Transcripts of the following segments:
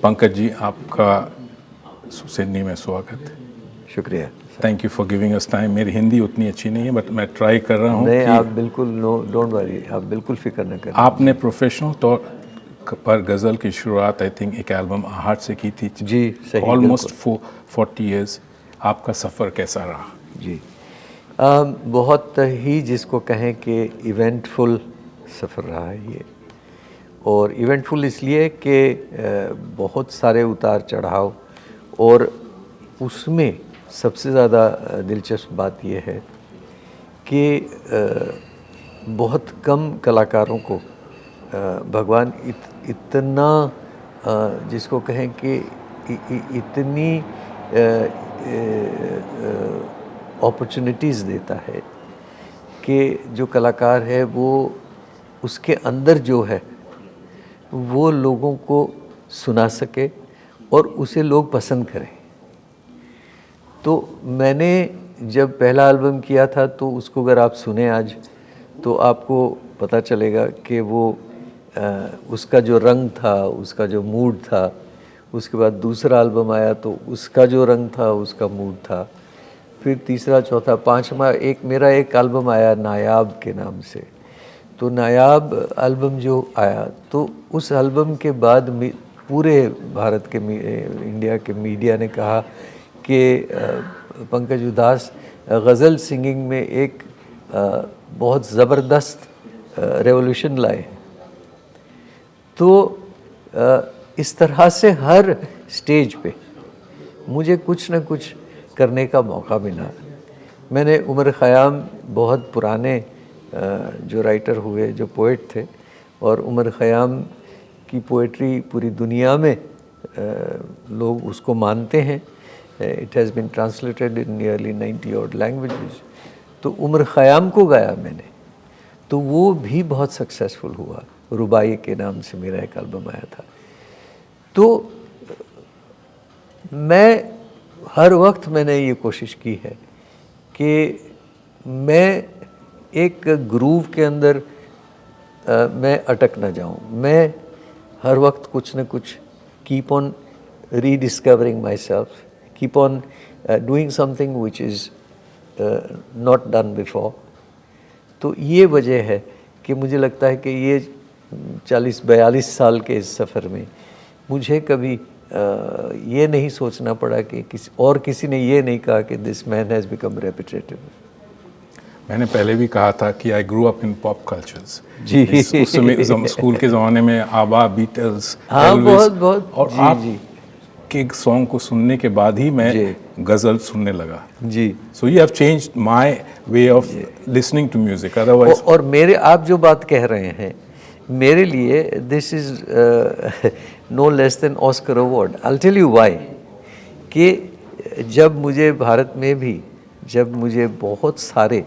पंकज जी, आपका सिडनी में स्वागत। शुक्रिया। Thank you for giving us time. मेरी हिंदी उतनी अच्छी नहीं है बट मैं ट्राई कर रहा हूँ। नहीं, आप बिल्कुल डोंट वरी, आप बिल्कुल फिक्र न करें। आपने प्रोफेशनल तौर पर गज़ल की शुरुआत आई थिंक एक एल्बम आहट से की थी। जी सही, ऑलमोस्ट 40 इयर्स। आपका सफ़र कैसा रहा? जी बहुत ही जिसको कहें कि इवेंटफुल सफ़र रहा है ये। और इवेंटफुल इसलिए कि बहुत सारे उतार चढ़ाव, और उसमें सबसे ज़्यादा दिलचस्प बात यह है कि बहुत कम कलाकारों को भगवान इतना जिसको कहें कि इतनी अपॉर्चुनिटीज़ देता है कि जो कलाकार है वो उसके अंदर जो है वो लोगों को सुना सके और उसे लोग पसंद करें। तो मैंने जब पहला एल्बम किया था तो उसको अगर आप सुने आज तो आपको पता चलेगा कि वो उसका जो रंग था, उसका जो मूड था। उसके बाद दूसरा एल्बम आया तो उसका जो रंग था, उसका मूड था। फिर तीसरा, चौथा, पांचवा मेरा एक एल्बम आया नायाब के नाम से। तो नायाब एल्बम जो आया तो उस एल्बम के बाद पूरे भारत के इंडिया के मीडिया ने कहा कि पंकज उधास गज़ल सिंगिंग में एक बहुत ज़बरदस्त रेवोल्यूशन लाए। तो इस तरह से हर स्टेज पे मुझे कुछ न कुछ करने का मौका मिला। मैंने उमर ख़याम, बहुत पुराने जो राइटर हुए, जो पोइट थे, और उमर ख़याम की पोइट्री पूरी दुनिया में लोग उसको मानते हैं। It has been translated in nearly 90 odd languages. तो उमर ख़याम को गाया मैंने, तो वो भी बहुत सक्सेसफुल हुआ। रुबाई के नाम से मेरा एक एल्बम आया था। तो मैं हर वक्त मैंने ये कोशिश की है कि मैं एक ग्रूव के अंदर मैं अटक ना जाऊं। मैं हर वक्त कुछ न कुछ keep on rediscovering my self, keep on doing something which is not done before. तो ये वजह है कि मुझे लगता है कि ये 40-42 साल के इस सफ़र में मुझे कभी ये नहीं सोचना पड़ा कि किसी ने ये नहीं कहा कि this man has become repetitive. मैंने पहले भी कहा था कि I grew up in pop cultures. जी, उस समय स्कूल के ज़माने में आबा, बीटल्स, हाँ, एल्विस, बहुत और जी, आप जी के सॉन्ग को सुनने के बाद ही मैं गज़ल सुनने लगा। जी। So you have changed my way of listening to music. Otherwise और मेरे, आप जो बात कह रहे हैं, मेरे लिए this is no less than Oscar award. I tell you why. कि जब मुझे भारत में भी, जब मुझे बहुत सारे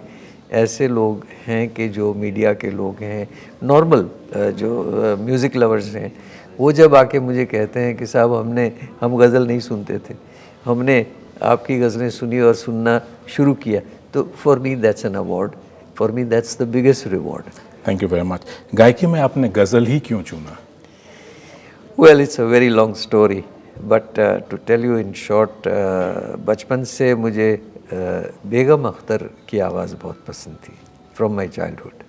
ऐसे लोग हैं कि जो मीडिया के लोग हैं, नॉर्मल जो म्यूज़िक लवर्स हैं, वो जब आके मुझे कहते हैं कि साहब हम गज़ल नहीं सुनते थे, हमने आपकी गज़लें सुनी और सुनना शुरू किया, तो for me that's an award, for me that's the biggest reward. Thank you very much. गायकी में आपने गज़ल ही क्यों चुना? Well, it's a very long story, but to tell you in short, बचपन से मुझे बेगम अख्तर की आवाज़ बहुत पसंद थी, from my childhood,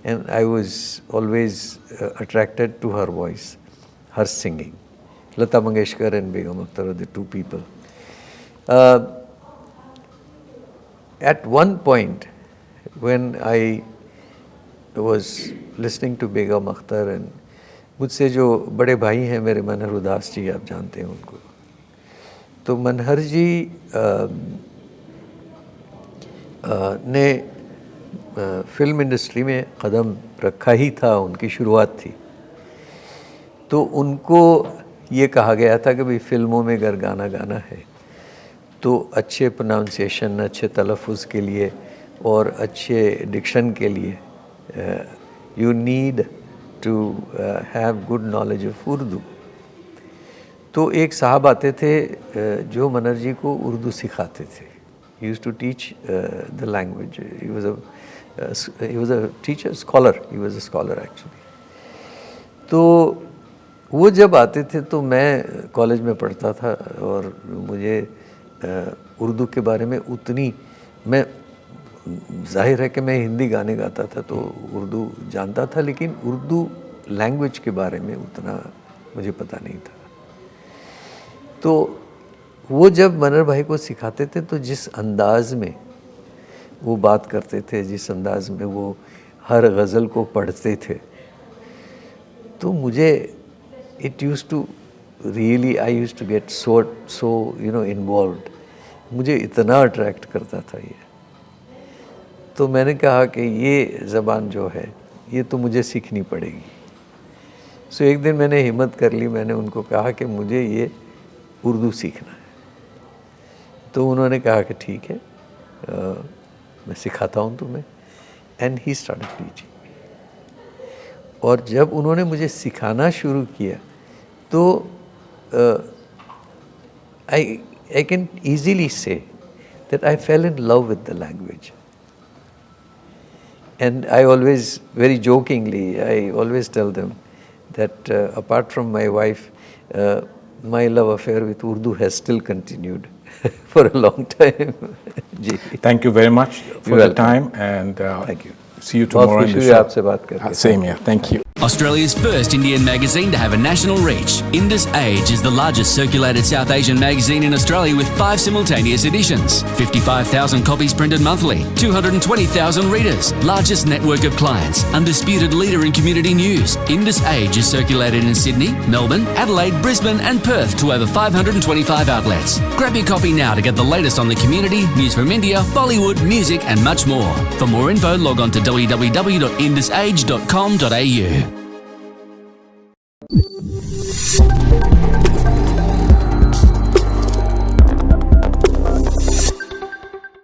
and I was always attracted to her voice, her singing. Lata Mangeshkar and Begum Akhtar are the two people. At one point, when I was listening to Begum Akhtar, and मुझसे जो बड़े भाई हैं मेरे, मनहर उदास जी, आप जानते हैं उनको, तो मनहर जी ने फिल्म इंडस्ट्री में कदम रखा ही था, उनकी शुरुआत थी। तो उनको ये कहा गया था कि भाई फिल्मों में अगर गाना गाना है तो अच्छे प्रोनाउंसिएशन, अच्छे तलफ़ुज़ के लिए और अच्छे डिक्शन के लिए you need to have good knowledge of Urdu. तो एक साहब आते थे जो मनहर जी को उर्दू सिखाते थे। He used to teach the language. He was a teacher, scholar, he was a scholar actually. तो वो जब आते थे तो मैं कॉलेज में पढ़ता था और मुझे उर्दू के बारे में उतनी, मैं जाहिर है कि मैं हिंदी गाने गाता था तो उर्दू जानता था, लेकिन उर्दू लैंग्वेज के बारे में उतना मुझे पता नहीं था। तो वो जब मनर भाई को सिखाते थे तो जिस अंदाज में वो बात करते थे, जिस अंदाज में वो हर गज़ल को पढ़ते थे, तो मुझे it use to really, I use to get so you know involved. मुझे इतना अट्रैक्ट करता था ये। तो मैंने कहा कि ये ज़बान जो है ये तो मुझे सीखनी पड़ेगी। सो एक दिन मैंने हिम्मत कर ली, मैंने उनको कहा कि मुझे ये उर्दू सीखना है। तो उन्होंने कहा कि ठीक है, मैं सिखाता हूँ तुम्हें। And he started teaching. और जब उन्होंने मुझे सिखाना शुरू किया तो I can easily say that I fell in love with the language. And I always, very jokingly, I always tell them that apart from my wife, my love affair with Urdu has still continued for a long time. Thank you very much for the time, and Thank you. see you tomorrow in the show. आपसे बात करके. Same here. Thank you. Australia's first Indian magazine to have a national reach, Indus Age is the largest circulated South Asian magazine in Australia with 5 simultaneous editions, 55,000 copies printed monthly, 220,000 readers, largest network of clients, undisputed leader in community news. Indus Age is circulated in Sydney, Melbourne, Adelaide, Brisbane and Perth to over 525 outlets. Grab your copy now to get the latest on the community, news from India, Bollywood, music and much more. For more info, log on to www.indusage.com.au.